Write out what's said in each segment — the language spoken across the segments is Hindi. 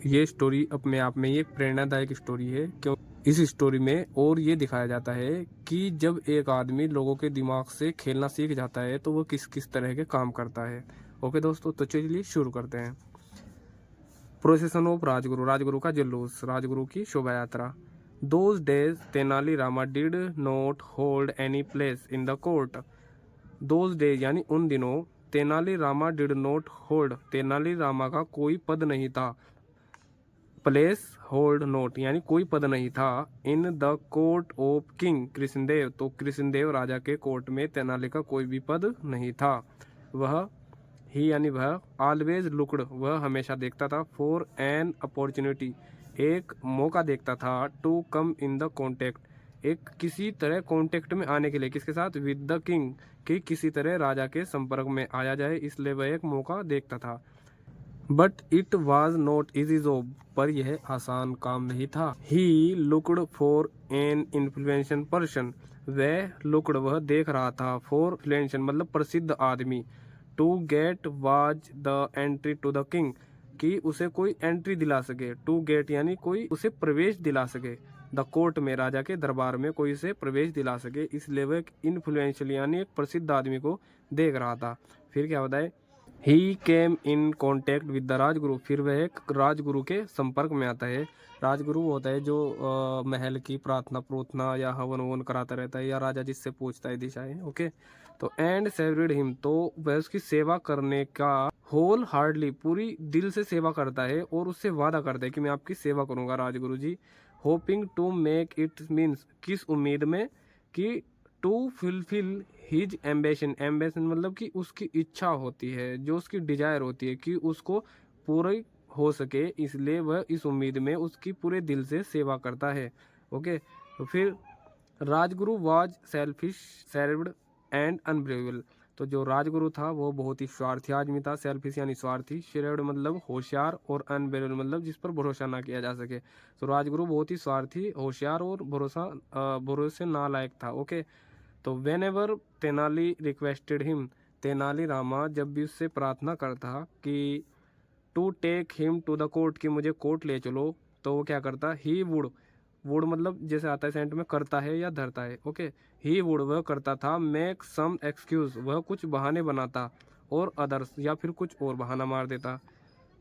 ये स्टोरी अपने आप में ही एक प्रेरणादायक स्टोरी है, क्यों इस स्टोरी में और ये दिखाया जाता है कि जब एक आदमी लोगों के दिमाग से खेलना सीख जाता है तो वो किस किस तरह के काम करता है। ओके दोस्तों, तो चलिए शुरू करते हैं। प्रोसेसन ऑफ राजगुरु, राजगुरु का जुलूस, राजगुरु की शोभा यात्रा। Those days Tenali Rama did not hold any place in the court. Those days यानी उन दिनों, Tenali Rama did not hold, Tenali Rama का कोई पद नहीं था, प्लेस होल्ड नोट यानी कोई पद नहीं था, in the court of king Krishnadeva, तो कृष्णदेव राजा के कोर्ट में तेनाली का कोई भी पद नहीं था। वह ही यानी वह ऑलवेज लुकड, वह हमेशा देखता था, फॉर एन अपॉर्चुनिटी, एक मौका देखता था, to come in the contact, एक किसी तरह कॉन्टेक्ट में आने के लिए, किसके साथ, विद द किंग, कि किसी तरह राजा के संपर्क में आया जाए, इसलिए वह एक मौका देखता था। But it was not easy job, पर यह आसान काम नहीं था। He looked for an influential person, वह लुकड वह देख रहा था, फॉर इन्फ्लुएंशियल मतलब प्रसिद्ध आदमी, to get was the entry to the king, कि उसे कोई एंट्री दिला सके, टू गेट यानी कोई उसे प्रवेश दिला सके, द कोर्ट में राजा के दरबार में कोई उसे प्रवेश दिला सके, इसलिए वह एक इन्फ्लुएंशियल यानी एक प्रसिद्ध आदमी को देख रहा था। फिर क्या बताए, he came in contact with the Rajguru, फिर वह एक राजगुरु के संपर्क में आता है। राजगुरु होता है जो महल की प्रार्थना या हवन ववन कराता रहता है, या राजा जिससे पूछता है दिशाएं। ओके, तो एंड सेवरिड हिम, तो वह उसकी सेवा करने का, होल हार्डली पूरी दिल से सेवा करता है, और उससे वादा करता है कि मैं आपकी सेवा करूंगा Rajguru ji. Hoping to make it means, किस उम्मीद में, कि to fulfil his ambition, ambition मतलब कि उसकी इच्छा होती है, जो उसकी डिजायर होती है कि उसको पूरी हो सके, इसलिए वह इस उम्मीद में उसकी पूरे दिल से सेवा करता है। ओके, तो फिर Rajguru was selfish served and unbearable, तो जो राजगुरु था वो बहुत ही स्वार्थी आदमी था। सेल्फिश यानी स्वार्थी, श्रेव्ड मतलब होशियार, और अनब्रेवेबल मतलब जिस पर भरोसा ना किया जा सके। तो राजगुरु बहुत ही स्वार्थी, होशियार और भरोसे नालायक था। ओके, तो whenever Tenali requested him, Tenali Rama जब भी उससे प्रार्थना करता कि to take him to the court, कि मुझे कोर्ट ले चलो, तो वो क्या करता, ही वुड मतलब जैसे आता है सेंट में करता है या धरता है। ओके, ही वुड वह करता था, मेक सम एक्सक्यूज वह कुछ बहाने बनाता, और अदर्स या फिर कुछ और बहाना मार देता।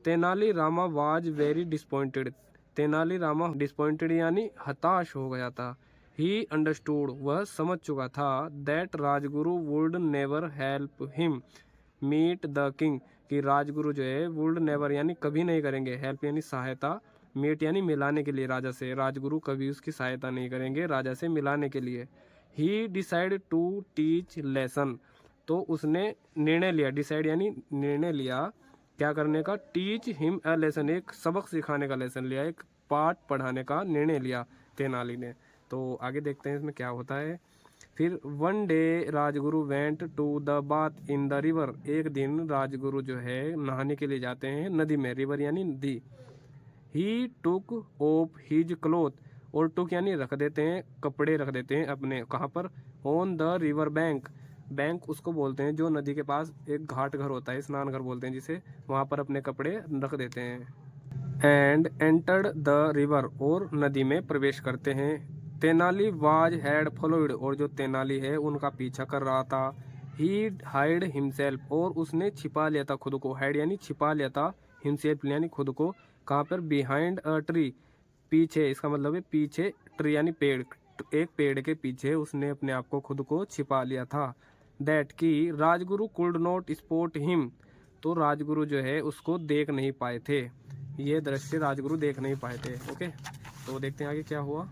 Tenali Rama was very disappointed, Tenali Rama disappointed यानी हताश हो गया था। ही अंडरस्टूड वह समझ चुका था, that Rajguru would never help him meet the king, कि राजगुरु जो है वुड नेवर यानी कभी नहीं करेंगे, हेल्प यानी सहायता, मीट यानी मिलाने के लिए राजा से, राजगुरु कभी उसकी सहायता नहीं करेंगे राजा से मिलाने के लिए। ही डिसाइड टू टीच लेसन, तो उसने निर्णय लिया, डिसाइड यानी निर्णय लिया क्या करने का, टीच हिम अ लेसन, एक सबक सिखाने का लेसन लिया, एक पाठ पढ़ाने का निर्णय लिया तेनाली ने। तो आगे देखते हैं इसमें क्या होता है। फिर one day Rajguru went to the bath in the river, एक दिन राजगुरु जो है नहाने के लिए जाते हैं नदी में, रिवर यानी नदी। ही टुक ऑफ हिज क्लोथ, और टुक यानी रख देते हैं, कपड़े रख देते हैं अपने, कहाँ पर, on the river bank, bank उसको बोलते हैं जो नदी के पास एक घाट घर होता है, स्नान घर बोलते हैं जिसे, वहाँ पर अपने कपड़े रख देते हैं। एंड एंटर्ड द रिवर, और नदी में प्रवेश करते हैं। तेनाली वाज हैड फॉलोइड, और जो तेनाली है उनका पीछा कर रहा था। ही हाइड हिमसेल्फ, और उसने छिपा लिया था खुद को, हाइड यानी छिपा लिया था, हिमसेल्फ यानी खुद को, कहाँ पर, बिहाइंड अ ट्री, पीछे, इसका मतलब है पीछे, ट्री यानी पेड़, एक पेड़ के पीछे उसने अपने आप को खुद को छिपा लिया था। दैट की Rajguru could not spot him, तो राजगुरु जो है उसको देख नहीं पाए थे, ये दृश्य राजगुरु देख नहीं पाए थे। ओके, तो देखते हैं आगे क्या हुआ।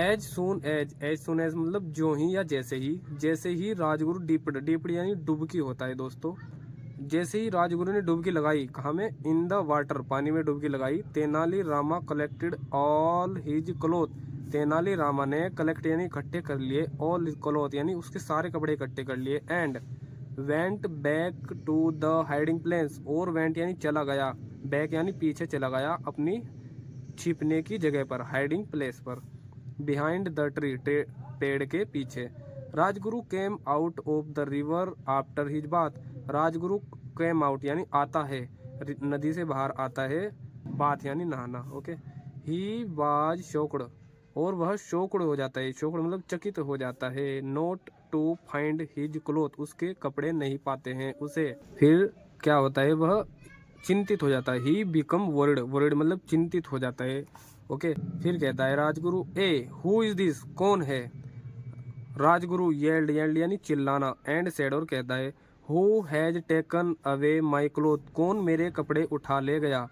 एज सुन एज मतलब जो ही या जैसे ही राजगुरु डीपड यानी डुबकी होता है दोस्तों, जैसे ही राजगुरु ने डुबकी लगाई, कहाँ में, इन द वाटर, पानी में डुबकी लगाई, Tenali Rama collected all his cloth, Tenali Rama ने कलेक्ट यानी इकट्ठे कर लिए, ऑल क्लोथ यानी उसके सारे कपड़े इकट्ठे कर लिए, and went back to the hiding place, और वेंट यानी चला गया, बैक यानी पीछे चला गया अपनी छिपने की जगह पर, हाइडिंग प्लेस पर, बिहाइंड द ट्री, पेड़ के पीछे। Rajguru came out of the river after his bath, Rajguru came out यानी आता है, नदी से बाहर आता है, बाथ यानी नहाना। ओके, ही वाज शॉक्ड, और वह शॉक्ड हो जाता है, शॉक्ड मतलब चकित हो जाता है, not to find his cloth, उसके कपड़े नहीं पाते हैं उसे। फिर क्या होता है, वह चिंतित हो जाता है, ही बिकम वरिड, वरिड मतलब चिंतित हो जाता है। ओके, फिर कहता है Rajguru, A who is this, कौन है। राजगुरु येल्ड, येल्ड यानी चिल्लाना, एंड सेड, और कहता है, who has taken away my cloth, कौन मेरे कपड़े उठा ले गया।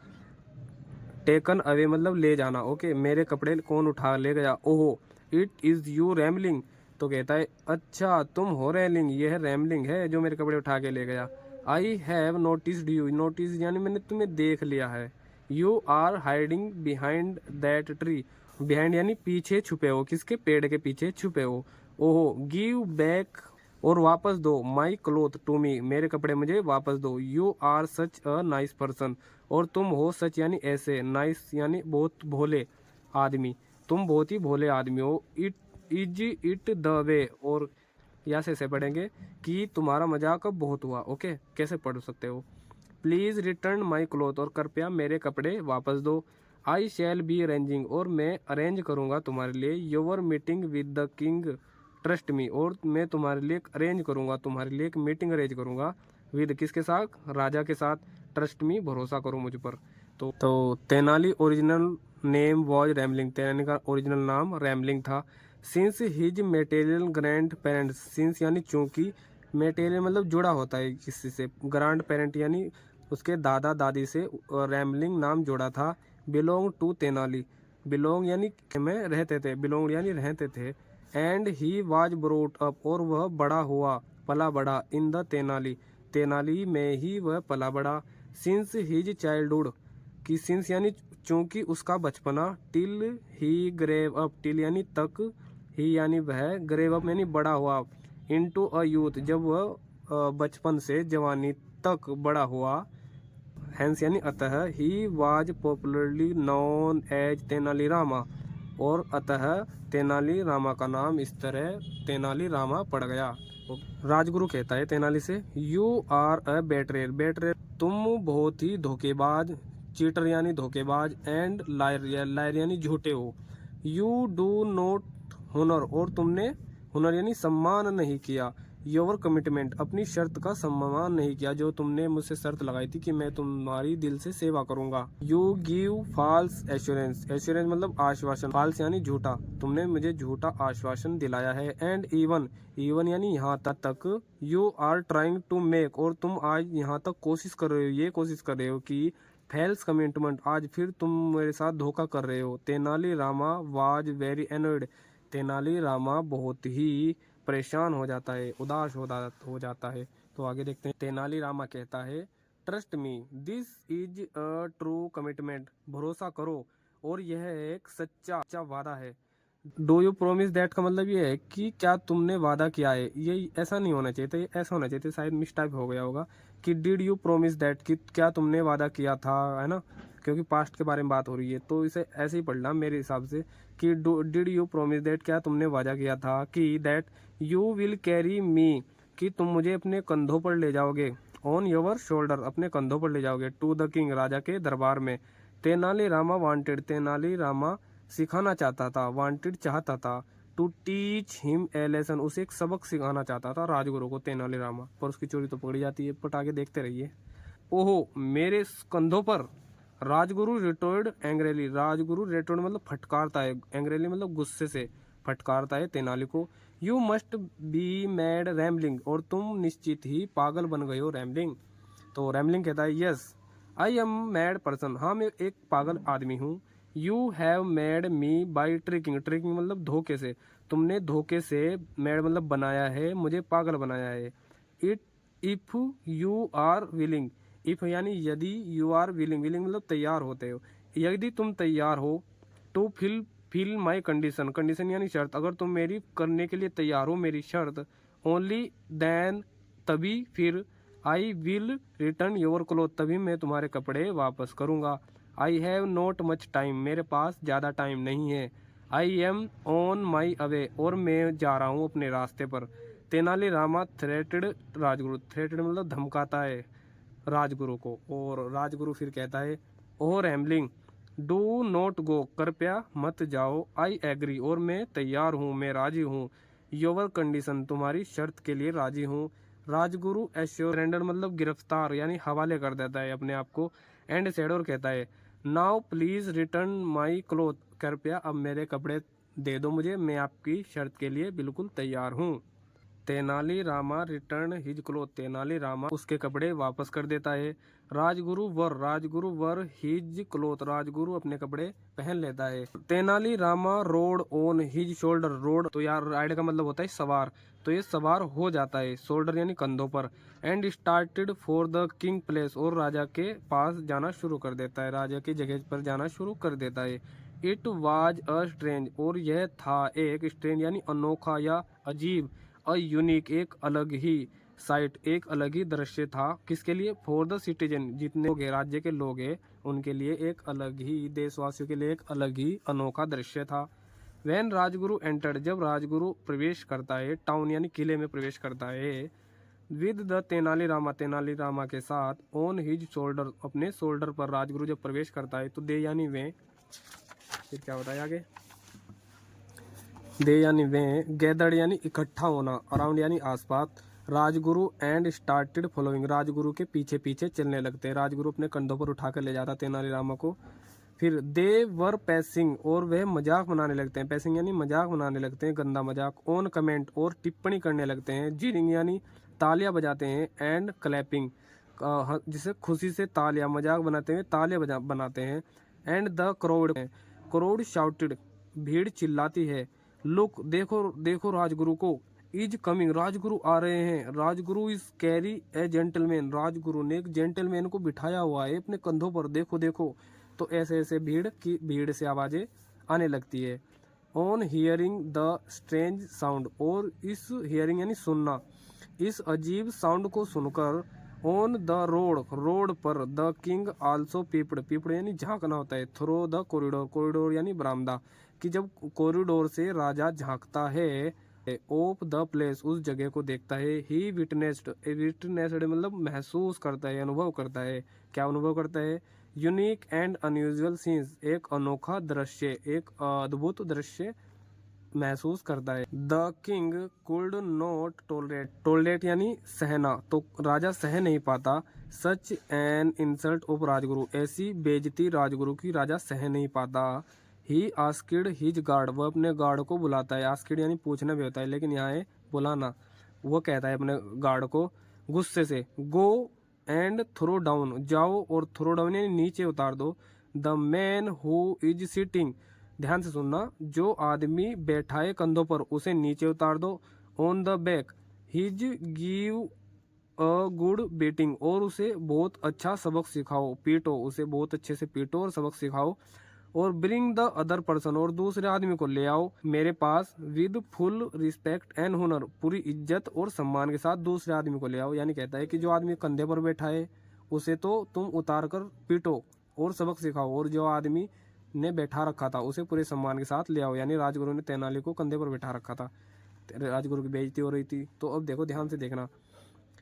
टेकन अवे मतलब ले जाना। ओके, मेरे कपड़े कौन उठा ले गया। ओहो, इट इज यू रैमलिंग, तो कहता है अच्छा तुम हो रैमलिंग, यह रैमलिंग है जो मेरे कपड़े उठा के ले गया। I have noticed you, notice यानी मैंने तुम्हें देख लिया है। You are hiding behind that tree, behind यानी पीछे छुपे हो, किसके, पेड़ के पीछे छुपे हो। ओहो, गिव बैक, और वापस दो, माई क्लोथ टू मी, मेरे कपड़े मुझे वापस दो। You are such a nice person, और तुम हो सच यानी ऐसे, नाइस यानी बहुत भोले आदमी, तुम बहुत ही भोले आदमी हो। It is it the way, और यहाँ से पढ़ेंगे कि तुम्हारा मजाक अब बहुत हुआ। ओके, कैसे पढ़ सकते हो। प्लीज़ रिटर्न माई क्लोथ, और कृपया मेरे कपड़े वापस दो। आई शैल बी अरेंजिंग, और मैं अरेंज करूँगा तुम्हारे लिए, your meeting with the king, trust me, और मैं तुम्हारे लिए अरेंज करूँगा, तुम्हारे लिए एक मीटिंग अरेंज करूँगा, विद किसके साथ, राजा के साथ, ट्रस्ट मी, भरोसा करो मुझ पर। तो Tenali original name was rambling, Tenali का ओरिजिनल नाम रैमलिंग था। Since his material grand parents, since यानी चूंकि, मेटेरियल मतलब जुड़ा होता है किसी से, ग्रैंड पेरेंट यानी उसके दादा दादी से रैमलिंग नाम जोड़ा था। बिलोंग टू तेनाली, बिलोंग यानी में रहते थे, बिलोंग यानी रहते थे। And he was brought up, और वह बड़ा हुआ, पला बड़ा, इन द तेनाली, तेनाली में ही वह पला बड़ा। सिंस हिज चाइल्डहुड, कि सिंस यानी चूंकि उसका बचपना, टिल ही ग्रेव अप, टिल यानी तक, ही यानी वह, ग्रेव अप यानी बड़ा हुआ, इनटू अ यूथ, जब वह बचपन से जवानी तक बड़ा हुआ। हैंस यानी अतः, he was popularly known as Tenali Rama, और अतः तेनाली रामा का नाम इस तरह तेनाली रामा पड़ गया। राजगुरु कहता है तेनाली से, यू आर अ बेटरेर, बेटरेर तुम बहुत ही धोखेबाज, चीटर यानी धोखेबाज, एंड लायर, लायर यानी झूठे हो। यू डू नॉट हुनर, और तुमने हुनर यानी सम्मान नहीं किया, योर कमिटमेंट, अपनी शर्त का सम्मान नहीं किया, जो तुमने मुझसे शर्त लगाई थी कि मैं तुम्हारी दिल से सेवा करूंगा। You give false assurance, assurance मतलब आश्वासन, फॉल्स यानी झूठा, तुमने मुझे झूठा आश्वासन दिलाया है। एंड इवन, इवन यानी यहाँ तक, you are trying to make, और तुम आज यहाँ तक कोशिश कर रहे हो, ये कोशिश कर रहे हो कि फैल्स कमिटमेंट, आज फिर तुम मेरे साथ धोखा कर रहे हो। तेनाली रामा वाज वेरी एनोयड, तेनाली रामा बहुत ही परेशान हो जाता है, उदास हो जाता है। तो आगे देखते हैं, तेनाली रामा कहता है, trust me, this is a true commitment, भरोसा करो, और यह एक सच्चा वादा है। डू यू प्रोमिस दैट का मतलब ये है कि क्या तुमने वादा किया है, ये ऐसा नहीं होना चाहिए था, ये ऐसा होना चाहिए था, शायद मिस्टेक हो गया होगा कि डिड यू प्रोमिस दैट, कि क्या तुमने वादा किया था, है ना, क्योंकि पास्ट के बारे में बात हो रही है, तो इसे ऐसे ही पढ़ना मेरे हिसाब से कि डिड यू प्रोमिस दैट, क्या तुमने वादा किया था कि दैट यू विल कैरी मी, कि तुम मुझे अपने कंधों पर ले जाओगे, ऑन योर शोल्डर, अपने कंधों पर ले जाओगे, टू द किंग, राजा के दरबार में। तेनाली रामा वांटेड, तेनाली रामा सिखाना चाहता था, वांटेड चाहता था, to teach him a lesson, उसे एक सबक सिखाना चाहता था राजगुरु को, तेनाली रामा, पर उसकी चोरी तो पकड़ी जाती है। बट आगे देखते रहिए। ओहो, मेरे कंधों पर, राजगुरु रिटोर्ड एंग्रेली, राजगुरु रिटोर्ड मतलब फटकारता है, एंग्रेली मतलब गुस्से से फटकारता है तेनाली को। You must be mad rambling, और तुम निश्चित ही पागल बन गए हो रैमलिंग। तो रैमलिंग कहता है, yes I am mad person, हाँ मैं एक पागल आदमी हूँ। You have made me by tricking, tricking मतलब धोखे से, तुमने धोखे से, मैड मतलब बनाया है, मुझे पागल बनाया है। It if you are willing, if यानी यदि, यू आर विलिंग, विलिंग मतलब तैयार होते हो, यदि तुम तैयार हो, to fill my condition, condition यानी शर्त, अगर तुम मेरी करने के लिए तैयार हो मेरी शर्त, ओनली देन तभी फिर, I will return your cloth, तभी मैं तुम्हारे कपड़े वापस करूँगा। I have not much time, मेरे पास ज़्यादा टाइम नहीं है। I am on my away, और मैं जा रहा हूँ अपने रास्ते पर। तेनाली रामा थ्रेटेड राजगुरु, थ्रेटेड मतलब धमकाता है, राजगुरु को। और राजगुरु फिर कहता है ओ रैमलिंग डू नॉट गो, कृपया मत जाओ, आई एग्री, और मैं तैयार हूँ, मैं राजी हूँ, योर कंडीशन, तुम्हारी शर्त के लिए राजी हूँ। राजगुरु एश्योर सरेंडर मतलब गिरफ्तार यानी हवाले कर देता है अपने आप को। एंड सेड और कहता है now please return my cloth, कृपया अब मेरे कपड़े दे दो मुझे, मैं आपकी शर्त के लिए बिल्कुल तैयार हूँ। Tenali Rama return his cloth, Tenali Rama उसके कपड़े वापस कर देता है। राजगुरु वर हिज क्लोथ, राजगुरु अपने कपड़े पहन लेता है। Tenali Rama road on his shoulder, road तो यार राइड का मतलब होता है सवार, तो ये सवार हो जाता है, शोल्डर यानी कंधों पर। And started for the king place, और राजा के पास जाना शुरू कर देता है, राजा की जगह पर जाना शुरू कर देता है। इट वाज अ स्ट्रेंज, और यह था एक स्ट्रेंज यानी अनोखा या अजीब, यूनिक एक अलग ही साइट, एक अलग ही दृश्य था। किसके लिए? फॉर द सिटीजन, जितने लोग हैं राज्य के लोग हैं उनके लिए एक अलग ही, देशवासियों के लिए एक अलग ही अनोखा दृश्य था। वैन राजगुरु एंटर्ड, जब राजगुरु प्रवेश करता है, टाउन यानी किले में प्रवेश करता है, विद द तेनाली रामा के साथ, ऑन हिज शोल्डर, अपने शोल्डर पर राजगुरु जब प्रवेश करता है तो दे यानी वे, फिर क्या होता है आगे, दे यानी वे, गैदर्ड यानी इकट्ठा होना, अराउंड यानी आसपास, Rajguru and started following, Rajguru के पीछे पीछे चलने लगते हैं। राजगुरु अपने कंधों पर उठाकर ले जाता तेनालीरामा को। फिर दे वर पैसिंग, और वह मजाक बनाने लगते हैं, पैसिंग यानी मजाक बनाने लगते हैं, गंदा मजाक। ऑन कमेंट, और टिप्पणी करने लगते हैं। जीरिंग यानी तालियां बजाते हैं। एंड क्लैपिंग, जिसे खुशी से तालियां, मजाक बनाते हुए तालियां बनाते हैं। एंड द क्राउड शाउटेड, भीड़ चिल्लाती है। लुक, देखो देखो राजगुरु को, इज कमिंग, राजगुरु आ रहे हैं। Rajguru is carry A gentleman, Rajguru ने एक जेंटलमैन को बिठाया हुआ है अपने कंधों पर, देखो देखो। तो ऐसे ऐसे भीड़ से आवाजें आने लगती है। On hearing the strange sound, और इस हियरिंग यानी सुनना, इस अजीब साउंड को सुनकर, ऑन द रोड पर, द किंग आल्सो पीपड़ यानी झांकना होता है, थ्रो द कॉरिडोर यानी बरामदा, कि जब कॉरिडोर से राजा झांकता है, ऑफ द प्लेस, उस जगह को देखता है। ही विटनेस्ड मतलब महसूस करता है, अनुभव करता है। क्या अनुभव करता है? यूनिक एंड अनयूजुअल सीन्स, एक अनोखा दृश्य, एक अद्भुत दृश्य महसूस करता है। The king could not tolerate यानी सहना, तो राजा सह नहीं पाता। Such an insult of Rajguru, ऐसी बेइज्जती राजगुरु की राजा सह नहीं पाता। ही आस्किड हिज गार्ड, वह अपने गार्ड को बुलाता है। आस्किड यानी पूछना भी होता है, लेकिन यहाँ है बुलाना। वो कहता है अपने गार्ड को गुस्से से, गो एंड थ्रो डाउन, जाओ और थ्रो डाउन यानी नीचे उतार दो। The man who is sitting, ध्यान से सुनना, जो आदमी बैठा है कंधों पर उसे नीचे उतार दो। On the back his give a good beating, और उसे बहुत अच्छा सबक सिखाओ, पीटो, उसे बहुत अच्छे से पीटो और सबक सिखाओ। और ब्रिंग द अदर पर्सन, और दूसरे आदमी को ले आओ मेरे पास। विद फुल रिस्पेक्ट एंड हुनर, पूरी इज्जत और सम्मान के साथ दूसरे आदमी को ले आओ। यानी कहता है कि जो आदमी कंधे पर बैठा है उसे तो तुम उतार कर पीटो और सबक सिखाओ, और जो आदमी ने बैठा रखा था उसे पूरे सम्मान के साथ ले आओ। यानी राजगुरु ने तेनाली को कंधे पर बैठा रखा था, राजगुरु की बेइज्जती हो रही थी। तो अब देखो, ध्यान से देखना।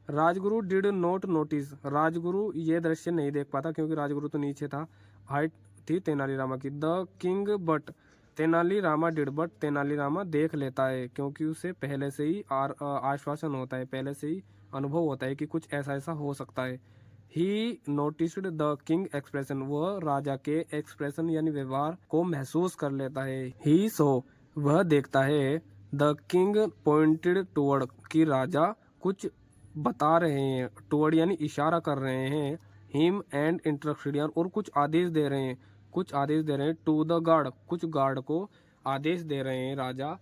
Rajguru did not notice, Rajguru ये दृश्य नहीं देख पाता क्योंकि राजगुरु तो नीचे था, हाइट थी तेनालीरामा की। The king but Tenali Rama did, but Tenali Rama देख लेता है क्योंकि उसे पहले से ही आश्वासन होता है, पहले से ही अनुभव होता है कि कुछ ऐसा ऐसा हो सकता है। ही नोटिस्ड द किंग एक्सप्रेशन, वह राजा के एक्सप्रेशन यानी व्यवहार को महसूस कर लेता है। ही सो, वह देखता है। द किंग पॉइंटेड टुवर्ड, कि राजा कुछ बता रहे हैं, टुवर्ड यानी इशारा कर रहे हैं। हिम एंड इंस्ट्रक्शन, और कुछ आदेश दे रहे हैं, कुछ आदेश दे रहे हैं। टू द गार्ड, कुछ गार्ड को आदेश दे रहे हैं राजा।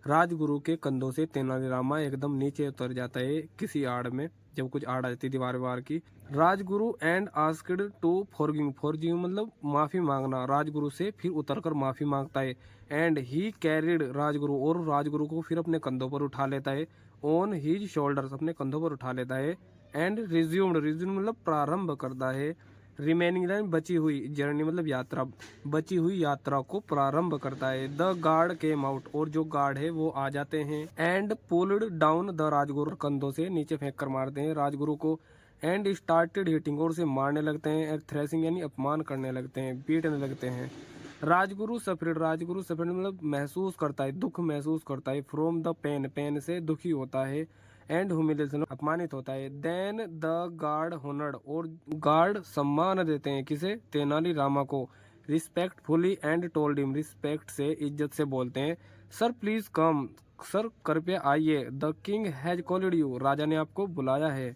राजगुरु के कंधों से तेनालीरामा एकदम नीचे उतर जाता है किसी आड़ में, जब कुछ आड़ आ जाती दीवार वार की। Rajguru and asked to forgive मतलब माफी मांगना, राजगुरु से फिर उतरकर माफी मांगता है। एंड ही कैरिड राजगुरु, और राजगुरु को फिर अपने कंधों पर उठा लेता है। ऑन हिज शोल्डर्स, अपने कंधों पर उठा लेता है। एंड रिज्यूम्ड मतलब प्रारंभ करता है। रिमेनिंग लाइन बची हुई, जर्नी मतलब यात्रा, बची हुई यात्रा को प्रारंभ करता है। द गार्ड केम आउट, और जो गार्ड है वो आ जाते हैं। And pulled down the Rajguru, कंधों से नीचे फेंक कर मारते हैं राजगुरु को। एंड स्टार्टेड हिटिंग, और उसे मारने लगते हैं, एंड थ्रेसिंग यानी अपमान करने लगते हैं, पीटने लगते हैं। राजगुरु सफरेड, राजगुरु सफरेड मतलब महसूस करता है, दुख महसूस करता है, फ्रॉम द पेन, पेन से दुखी होता है, एंड ह्यूमिलेशन अपमानित होता है। देन द गार्ड होनर्ड, और गार्ड सम्मान देते हैं किसे, तेनाली रामा को, respectfully and told him, respect से इज्जत से बोलते हैं, सर प्लीज कम, सर कृपया आइए, the king has called you, राजा ने आपको बुलाया है।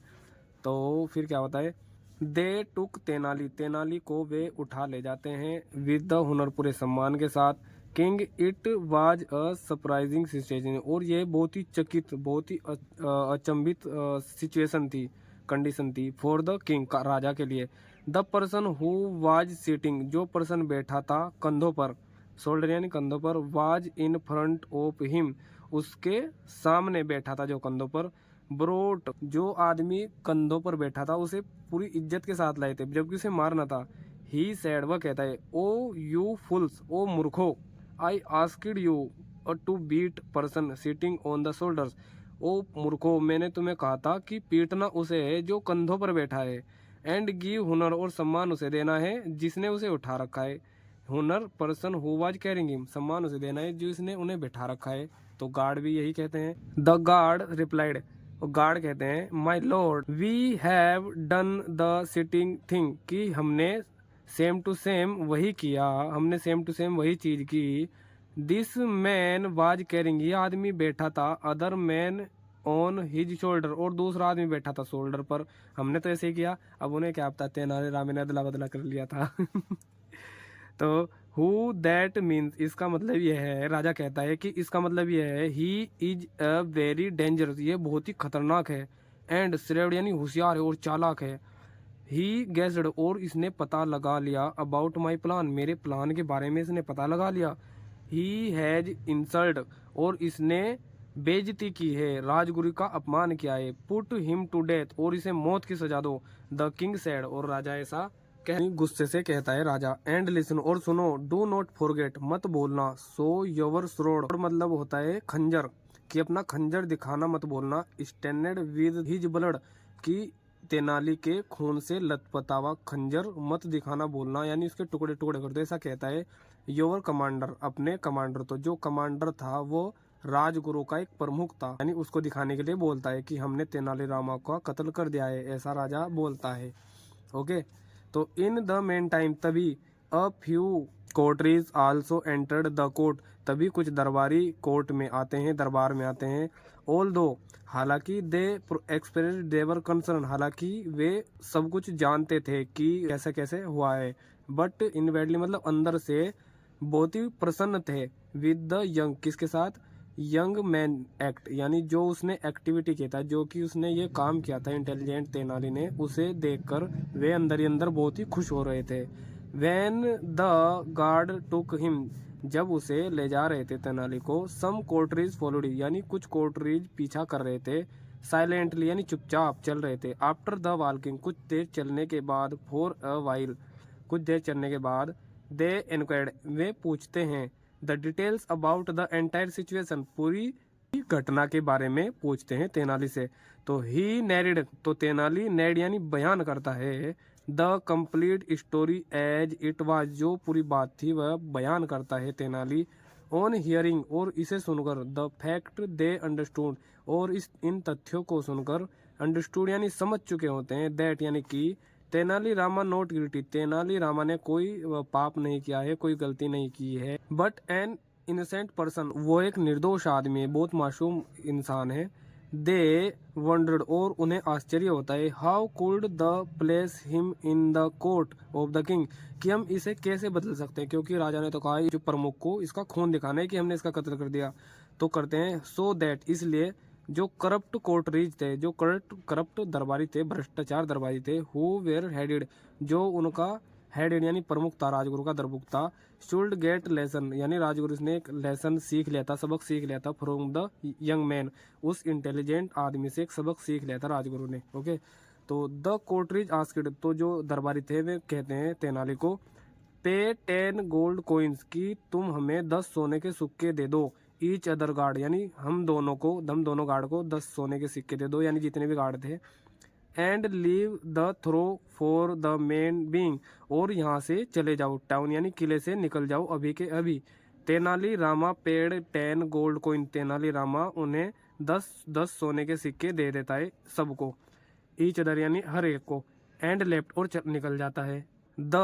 तो फिर क्या होता है, दे टुक तेनाली, तेनाली को वे उठा ले जाते हैं, विद द हुनर, पूरे सम्मान के साथ। King, it was a surprising situation, और ये बहुत ही चकित, बहुत ही अचंभित सिचुएशन थी, कंडीशन थी, फॉर द किंग, राजा के लिए। The person who was sitting, जो पर्सन बैठा था कंधों पर, शोल्डर यानी कंधों पर, was in front of him, उसके सामने बैठा था जो कंधों पर। ब्रोट, जो आदमी कंधों पर बैठा था उसे पूरी इज्जत के साथ लाए थे, जबकि उसे मारना था। ही सैड, वह कहता है, ओ यू फुल्स, ओ मूर्खो, I asked you to beat person sitting on the shoulders, O मूर्खो, मैंने तुम्हें कहा था कि पीटना उसे है जो कंधों पर बैठा है, एंड गिव हुनर, और सम्मान उसे देना है जिसने उसे उठा रखा है। हुनर person who was carrying him, सम्मान उसे देना है जिसने उन्हें बैठा रखा है। तो गार्ड भी यही कहते हैं। द गार्ड रिप्लाइड, गार्ड कहते हैं, my lord we have done the sitting thing, कि हमने सेम टू सेम वही किया, हमने सेम टू सेम वही चीज की। दिस मैन वाज कैरिंग, ये आदमी बैठा था, other man on his shoulder, और दूसरा आदमी बैठा था शोल्डर पर, हमने तो ऐसे ही किया। अब उन्हें क्या पता, तेनालीराम ने अदला बदला कर लिया था। तो हु दैट मीन्स, इसका मतलब यह है, राजा कहता है कि इसका मतलब यह है, he is a very dangerous, ये बहुत ही खतरनाक है, एंड श्रेव्ड यानी होशियार है और चालाक है। ही गेस्ड, और इसने पता लगा लिया, अबाउट माई प्लान, मेरे प्लान के बारे में इसने पता लगा लिया। ही हैज इंसल्ट, और इसने बेइज्जती की है, राजगुरु का अपमान किया है। पुट हिम टू डेथ, और इसे मौत की सजा दो। द किंग सैड, और राजा ऐसा गुस्से से कहता है राजा। एंड लिसन, और सुनो, डू नॉट फॉरगेट, मत भूलना, सो योर स्वॉर्ड, और मतलब होता है खंजर, कि अपना खंजर दिखाना मत भूलना। स्टैंडर्ड विद हिज ब्लड, कि तेनाली के खून से लथपथा हुआ खंजर मत दिखाना भूलना, यानी उसके टुकड़े टुकड़े कर दो, ऐसा कहता है। योर कमांडर, अपने कमांडर, तो जो कमांडर था वो राजगुरु का एक प्रमुख था, यानी उसको दिखाने के लिए बोलता है कि हमने तेनालीरामा का कत्ल कर दिया है, ऐसा राजा बोलता है। ओके, तो इन द मेन टाइम, तभी a few courtiers also entered the court, तभी कुछ दरबारी कोर्ट में आते हैं, दरबार में आते हैं। ऑल दो, हालांकि दे एक्सपीरियंस देवर कंसर्न, हालांकि वे सब कुछ जानते थे कि कैसे कैसे हुआ है, बट इनवेडली मतलब अंदर से बहुत ही प्रसन्न थे। विद द यंग, किसके साथ, यंग मैन एक्ट, यानी जो उसने एक्टिविटी किया था, जो कि उसने ये काम किया था इंटेलिजेंट तेनाली ने, उसे देखकर वे अंदर ही अंदर बहुत ही खुश हो रहे थे। When the guard took him, जब उसे ले जा रहे थे तेनाली को, सम कोर्टरीज फॉलोड, यानी कुछ कोर्टरीज पीछा कर रहे थे। साइलेंटली यानी चुपचाप चल रहे थे। आफ्टर द वॉकिंग, कुछ देर चलने के बाद, फॉर अ वाइल, कुछ देर चलने के बाद, दे इंक्वायर्ड, वे पूछते हैं, the details about the entire situation, पूरी घटना के बारे में पूछते हैं तेनाली से। तो ही नैरेड, तो तेनाली नैरेड यानी बयान करता है, the complete story as it was, जो पूरी बात थी वह बयान करता है तेनाली। ऑन हियरिंग, और इसे सुनकर, द फैक्ट दे अंडरस्टूड, और इन तथ्यों को सुनकर, अंडरस्टूड यानी समझ चुके होते हैं, दैट यानी कि तेनालीरामा नॉट गिल्टी, तेनालीरामा ने कोई पाप नहीं किया है, कोई गलती नहीं की है, बट एन इनोसेंट पर्सन, वो एक निर्दोष आदमी है, बहुत मासूम इंसान है। दे वंडर्ड, और उन्हें आश्चर्य होता है, how could the place him in the court of the king, कि हम इसे कैसे बदल सकते हैं, क्योंकि राजा ने तो कहा जो प्रमुख को इसका खून दिखाना है कि हमने इसका कत्ल कर दिया, तो करते हैं। सो दैट, इसलिए जो करप्ट कोर्टरीज थे, जो करप्ट दरबारी थे, भ्रष्टाचार दरबारी थे, हु वेर हेडेड, जो उनका हेडेड यानी प्रमुख था, राजगुरु का प्रमुख था। शुड गेट लेसन, यानी राजगुरु ने एक लेसन सीख लिया था, सबक सीख लिया था, फ्रॉम द यंग मैन, उस इंटेलिजेंट आदमी से एक सबक सीख लिया था राजगुरु ने। ओके, तो द कोर्टरीज आस्क्ड, तो जो दरबारी थे वे कहते हैं तेनाली को, पे 10 गोल्ड कोइंस, की तुम हमें 10 सोने के सिक्के दे दो। ईच अदर गार्ड, यानी हम दोनों गार्ड को 10 सोने के सिक्के दे दो, यानी जितने भी गार्ड थे। And leave the throw for the main being, और यहाँ से चले जाओ, टाउन यानी किले से निकल जाओ अभी के अभी। तेनाली रामा पेड़ 10 गोल्ड कॉइन, तेनाली रामा उन्हें 10 सोने के सिक्के दे देता है सबको, ईच अदर यानी हर एक को, एंड लेफ्ट और निकल जाता है। The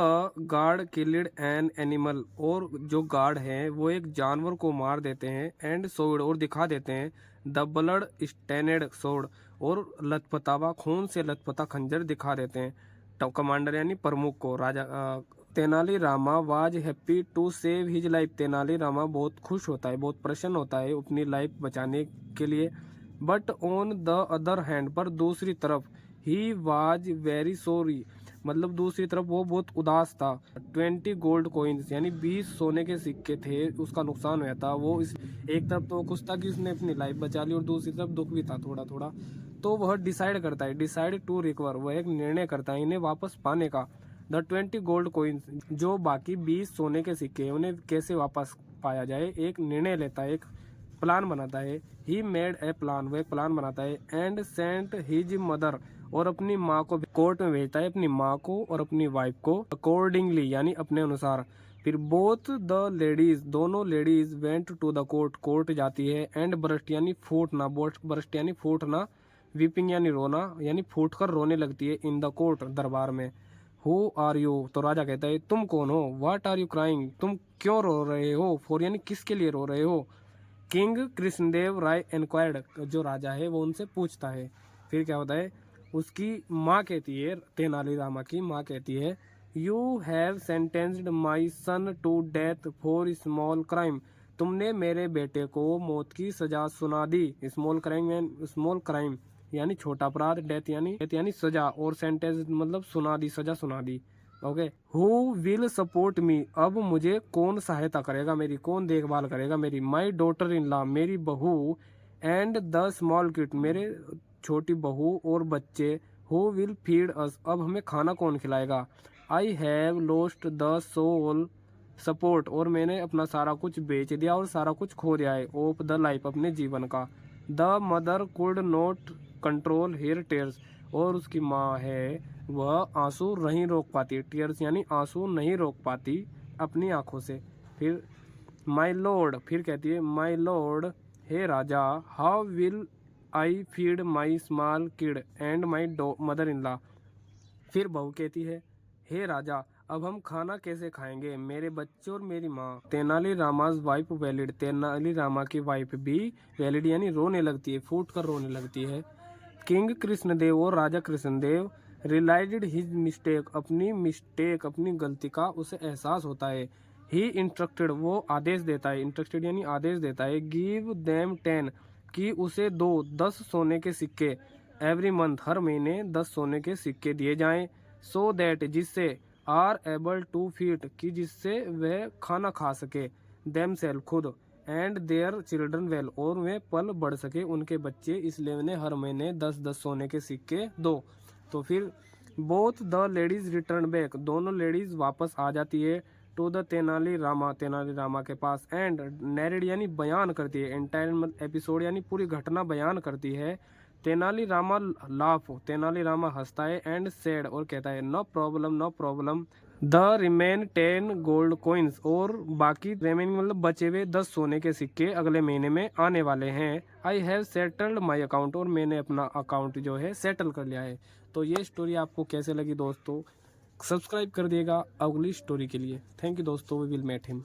guard killed an animal, और जो गार्ड हैं वो एक जानवर को मार देते हैं, एंड सोड और दिखा देते हैं, द ब्लड स्टेनेड सोड, और लथपथावा खून से लथपथा खंजर दिखा देते हैं कमांडर यानी प्रमुख को, राजा Tenali Rama was happy to save his life, Tenali Rama बहुत खुश होता है, बहुत प्रसन्न होता है अपनी लाइफ बचाने के लिए। But on the other hand, पर दूसरी तरफ, ही वाज वेरी सॉरी, मतलब दूसरी तरफ वो बहुत उदास था। 20 गोल्ड कॉइन्स यानी 20 सोने के सिक्के थे, उसका नुकसान हुआ था। वो इस एक तरफ तो खुश था कि उसने अपनी लाइफ बचा ली, और दूसरी तरफ दुख भी था थोड़ा थोड़ा। तो वह डिसाइड टू रिकवर, वह एक निर्णय करता है इन्हें वापस पाने का। द 20 गोल्ड कॉइन्स, जो बाकी 20 सोने के सिक्के उन्हें कैसे वापस पाया जाए, एक निर्णय लेता है, एक प्लान बनाता है। ही मेड ए प्लान, वह प्लान बनाता है। एंड सेंट हिज मदर, और अपनी माँ को कोर्ट में भेजता है, अपनी माँ को और अपनी वाइफ को, अकॉर्डिंगली यानी अपने अनुसार। फिर बोथ द लेडीज, दोनों ladies went to the court, court जाती है। एंड ब्रस्ट यानी फूटना, ब्रस्ट यानी फूटना, वीपिंग यानी रोना, यानी फूट कर रोने लगती है इन द कोर्ट, दरबार में। हु आर यू, तो राजा कहता है तुम कौन हो। व्हाट आर यू क्राइंग, तुम क्यों रो रहे हो। फॉर यानी किसके लिए रो रहे हो। किंग कृष्णदेव राय इंक्वायर्ड, जो राजा है वो उनसे पूछता है। फिर क्या होता है, उसकी माँ कहती है, तेनालीरामा की माँ कहती है, you have sentenced my son to death for small crime, तुमने मेरे बेटे को मौत की सजा सुना दी। स्मॉल क्राइम यानी छोटा अपराध, डेथ यानी सजा, और सेंटेंस मतलब सुना दी, सजा सुना दी। Okay, who will support me, अब मुझे कौन सहायता करेगा मेरी, कौन देखभाल करेगा मेरी। माई डॉटर इन लॉ, मेरी बहू। एंड द स्मॉल किड, मेरे छोटी बहू और बच्चे। हु विल फीड अस, अब हमें खाना कौन खिलाएगा। I have lost the sole support, और मैंने अपना सारा कुछ बेच दिया और सारा कुछ खो दिया है, ऑफ द लाइफ, अपने जीवन का। The mother could not control her tears, और उसकी माँ है वह आंसू नहीं रोक पाती, टीयर्स यानी आंसू नहीं रोक पाती अपनी आंखों से। फिर माई लॉर्ड, फिर कहती है माई लॉर्ड, हे राजा, how will I feed my small kid and my mother in law. फिर बहू कहती है, हे राजा, अब हम खाना कैसे खाएंगे, मेरे बच्चे और मेरी माँ। तेनाली रामाज वाइफ वैलिड, तेनाली रामा की वाइफ भी वैलिड यानी रोने लगती है, फूट कर रोने लगती है। किंग कृष्णदेव और राजा कृष्णदेव रियलाइज्ड हिज मिस्टेक, अपनी गलती का उसे एहसास होता है। ही इंस्ट्रक्टेड, वो आदेश देता है, इंस्ट्रक्टेड यानी आदेश देता है, गिव देम 10, कि उसे 10 सोने के सिक्के, एवरी मंथ, हर महीने 10 सोने के सिक्के दिए जाएं। सो दैट, जिससे, आर एबल टू फीड, कि जिससे वह खाना खा सके, देम सेल, खुद, एंड देयर चिल्ड्रन वेल, और वे पल बढ़ सके उनके बच्चे, इसलिए उन्हें हर महीने 10 सोने के सिक्के दो। तो फिर both the ladies return back, दोनों लेडीज वापस आ जाती है, टू द तेनाली रामा के पास। एंड नैरेड यानी बयान करती है, एंटायर एपिसोड यानी पूरी घटना बयान करती है। तेनाली रामा लाफ, तेनाली रामा हंसता है। एंड सेड, और कहता है, no problem, the remain 10 gold coins, और बाकी रिमेनिंग मतलब बचे हुए 10 सोने के सिक्के अगले महीने में आने वाले हैं। I have settled my account, और मैंने अपना अकाउंट जो है सेटल कर लिया है। तो ये स्टोरी आपको कैसे लगी दोस्तों, सब्सक्राइब कर दिएगा अगली स्टोरी के लिए। थैंक यू दोस्तों, वी विल मेट हिम।